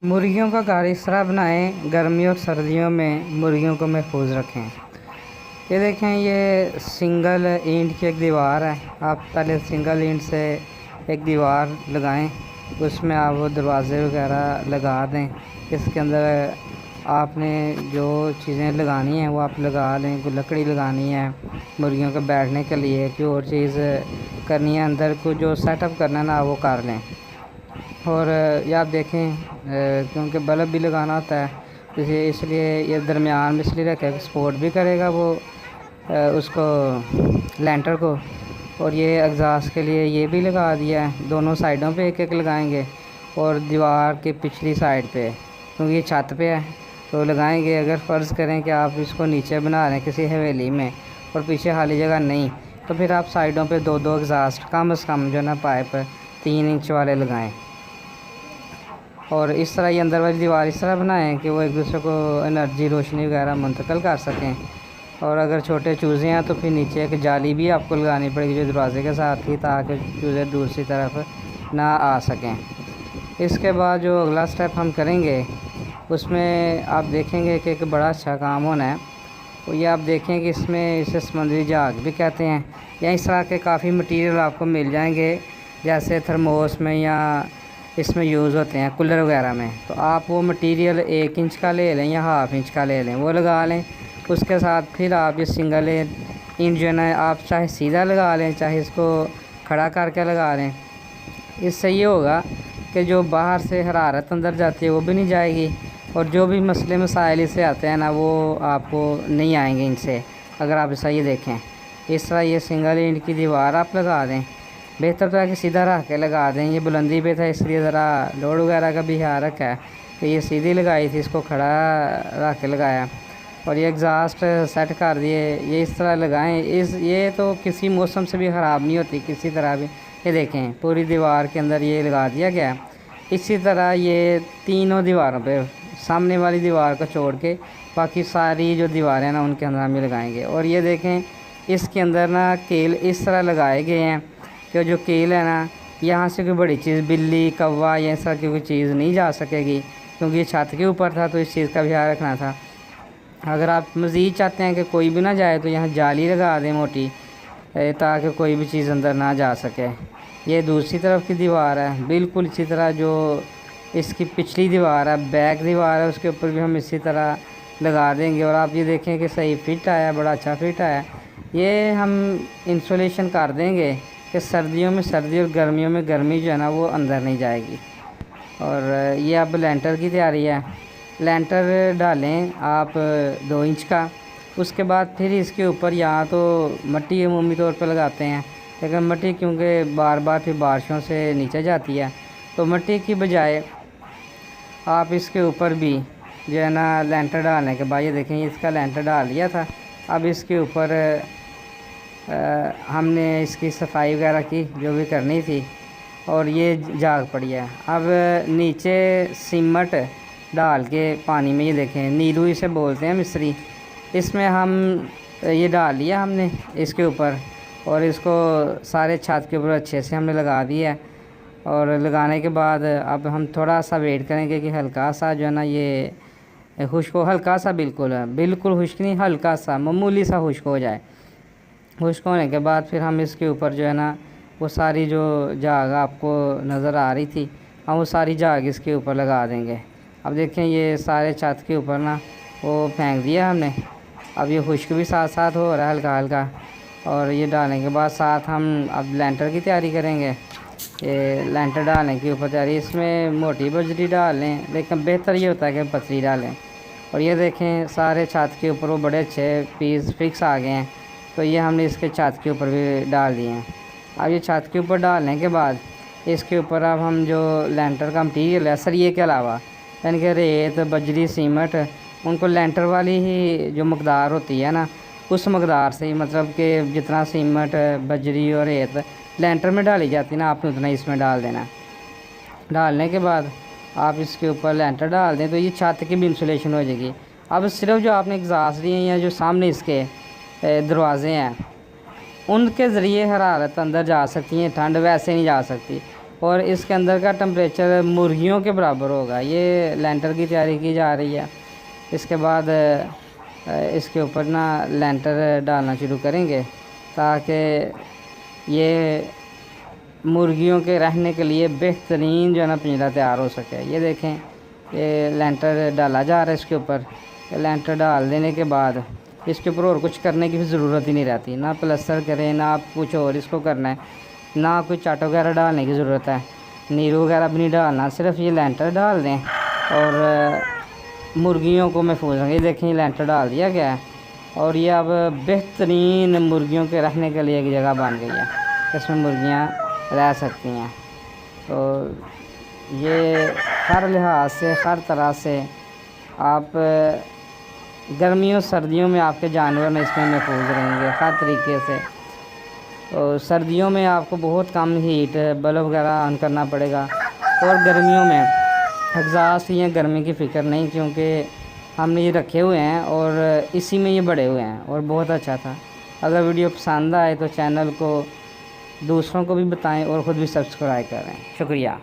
मुर्गियों का घर इस तरह बनाएं गर्मियों और सर्दियों में मुर्गियों को महफूज रखें। ये देखें, ये सिंगल ईंट की एक दीवार है। आप पहले सिंगल ईंट से एक दीवार लगाएं, उसमें आप वो दरवाज़े वगैरह लगा दें। इसके अंदर आपने जो चीज़ें लगानी हैं वो आप लगा लें। कोई लकड़ी लगानी है मुर्गियों के बैठने के लिए, कोई और चीज़ करनी है अंदर को जो सेटअप करना है ना वो कर लें। और ये आप देखें, क्योंकि बल्ब भी लगाना होता है इसलिए ये दरमियान में इसलिए रखा है, सपोर्ट भी करेगा वो उसको लैंटर को। और ये एग्ज़ास्ट के लिए ये भी लगा दिया है। दोनों साइडों पे एक एक लगाएंगे और दीवार के पिछली साइड पे, क्योंकि ये छत पे है तो लगाएंगे। अगर फ़र्ज़ करें कि आप इसको नीचे बना रहे हैं किसी हवेली में और पीछे खाली जगह नहीं, तो फिर आप साइडों पे दो दो एग्ज़ास्ट कम से कम जो ना पाइप 3 इंच वाले लगाएं। और इस तरह ये अंदर वाली दीवार इस तरह बनाएं कि वो एक दूसरे को एनर्जी रोशनी वगैरह मुंतकिल कर सकें। और अगर छोटे चूज़े हैं तो फिर नीचे एक जाली भी आपको लगानी पड़ेगी जो दरवाजे के साथ ही, ताकि चूज़े दूसरी तरफ ना आ सकें। इसके बाद जो अगला स्टेप हम करेंगे उसमें आप देखेंगे कि एक बड़ा अच्छा काम होना है। तो ये आप देखें कि इसमें इसे समुद्री जहाज भी कहते हैं, या इस तरह के काफ़ी मटीरियल आपको मिल जाएंगे जैसे थर्मोस में या इसमें यूज़ होते हैं कूलर वगैरह में। तो आप वो मटेरियल 1 इंच का ले लें या ½ इंच का ले लें, वो लगा लें। उसके साथ फिर आप ये सिंगल ईंट जो है ना, आप चाहे सीधा लगा लें चाहे इसको खड़ा करके लगा लें। इससे ये होगा कि जो बाहर से हरारत अंदर जाती है वो भी नहीं जाएगी, और जो भी मसले मसाइल इससे आते हैं ना वो आपको नहीं आएंगे इनसे। अगर आप ऐसा ये देखें, इस तरह ये सिंगल ईंट की दीवार आप लगा दें। बेहतर तो है कि सीधा रख के लगा दें। ये बुलंदी पे था इसलिए ज़रा लोड वगैरह का भी ख्याल रखा है, तो ये सीधी लगाई थी, इसको खड़ा रख के लगाया। और ये एग्ज़ास्ट सेट कर दिए, ये इस तरह लगाएं। ये तो किसी मौसम से भी ख़राब नहीं होती किसी तरह भी। ये देखें पूरी दीवार के अंदर ये लगा दिया गया। इसी तरह ये तीनों दीवारों पे, सामने वाली दीवार को छोड़ के बाकी सारी जो दीवारें हैं ना उनके अंदर हम ये लगाएंगे। और ये देखें इसके अंदर ना कील इस तरह लगाए गए हैं कि जो कील है ना, यहाँ से कोई बड़ी चीज़ बिल्ली कौवा या ऐसा कोई चीज़ नहीं जा सकेगी, क्योंकि ये छत के ऊपर था तो इस चीज़ का भी ख्याल रखना था। अगर आप मज़ीद चाहते हैं कि कोई भी ना जाए तो यहाँ जाली लगा दें मोटी, ताकि कोई भी चीज़ अंदर ना जा सके। ये दूसरी तरफ की दीवार है, बिल्कुल इसी तरह जो इसकी पिछली दीवार है, बैक दीवार है, उसके ऊपर भी हम इसी तरह लगा देंगे। और आप ये देखें कि सही फिट आया, बड़ा अच्छा फिट आया। ये हम इंसुलेशन कर देंगे कि सर्दियों में सर्दी और गर्मियों में गर्मी जो है ना वो अंदर नहीं जाएगी। और ये अब लेंटर की तैयारी है। लेंटर डालें आप 2 इंच का। उसके बाद फिर इसके ऊपर या तो मिट्टी अमूमी तौर पर लगाते हैं, लेकिन मिट्टी क्योंकि बार बार फिर बारिशों से नीचे जाती है, तो मिट्टी की बजाय आप इसके ऊपर भी जो है ना लेंटर डालने के बाद, ये देखें इसका लेंटर डाल लिया था। अब इसके ऊपर हमने इसकी सफाई वगैरह की जो भी करनी थी, और ये जाग पड़ी है। अब नीचे सीमेंट डाल के पानी में, ये देखें नीलू इसे बोलते हैं मिस्री, इसमें हम ये डाल लिया हमने इसके ऊपर, और इसको सारे छत के ऊपर अच्छे से हमने लगा दिया। और लगाने के बाद अब हम थोड़ा सा वेट करेंगे कि हल्का सा जो है ना ये खुश्क हो, हल्का सा, बिल्कुल खुश्क नहीं, हल्का सा मामूली सा खुश्क हो जाए। खुश्क होने के बाद फिर हम इसके ऊपर जो है ना वो सारी जो झाग आपको नज़र आ रही थी, हम वो सारी झाग इसके ऊपर लगा देंगे। अब देखें ये सारे छत के ऊपर ना वो फेंक दिया हमने। अब ये खुश्क भी साथ साथ हो रहा है हल्का हल्का। और ये डालने के बाद साथ हम अब लेंटर की तैयारी करेंगे। ये लेंटर डालने के ऊपर तैयारी, इसमें मोटी बजरी डाल लें, लेकिन बेहतर ये होता है कि पतली डालें। और ये देखें सारे छत के ऊपर वो बड़े अच्छे पीस फिक्स आ गए हैं, तो ये हमने इसके छत के ऊपर भी डाल दिए हैं। अब ये छत के ऊपर डालने के बाद इसके ऊपर अब हम जो लेंटर का मटीरियल है सरिये के अलावा, यानी कि रेत बजरी सीमेंट, उनको लेंटर वाली ही जो मकदार होती है ना उस मकदार से ही, मतलब कि जितना सीमेंट बजरी और रेत लेंटर में डाली जाती है ना, आपने उतना इसमें डाल देना। डालने के बाद आप इसके ऊपर लेंटर डाल दें तो ये छत की भी इंसुलेशन हो जाएगी। अब सिर्फ जो आपने एग्जास्ट दिए हैं, जो सामने इसके दरवाज़े हैं, उनके ज़रिए हरारत अंदर जा सकती है, ठंड वैसे नहीं जा सकती। और इसके अंदर का टेम्परेचर मुर्गियों के बराबर होगा। ये लेंटर की तैयारी की जा रही है। इसके बाद इसके ऊपर ना लेंटर डालना शुरू करेंगे ताकि ये मुर्गियों के रहने के लिए बेहतरीन जो है ना पिंजरा तैयार हो सके। ये देखें, ये लेंटर डाला जा रहा है इसके ऊपर। लेंटर डाल देने के बाद इसके ऊपर और कुछ करने की भी ज़रूरत ही नहीं रहती, ना प्लास्टर करें ना आप कुछ और इसको करना है, ना कोई चाट वगैरह डालने की ज़रूरत है, नीरू वगैरह भी नहीं डालना। सिर्फ ये लेंटर डाल दें और मुर्गियों को महफूज रखें। ये देखें, लेंटर डाल दिया गया है और ये अब बेहतरीन मुर्गियों के रहने के लिए एक जगह बन गई है। इसमें मुर्गियाँ रह सकती हैं। तो ये हर लिहाज से, हर तरह से आप गर्मियों सर्दियों में आपके जानवर में इसमें महफूज रहेंगे हर तरीके से। तो सर्दियों में आपको बहुत कम हीट बल्ब वगैरह ऑन करना पड़ेगा और गर्मियों में एग्जॉस्ट या गर्मी की फ़िक्र नहीं, क्योंकि हमने ये रखे हुए हैं और इसी में ये बड़े हुए हैं और बहुत अच्छा था। अगर वीडियो पसंद आए तो चैनल को दूसरों को भी बताएं और ख़ुद भी सब्सक्राइब करें। शुक्रिया।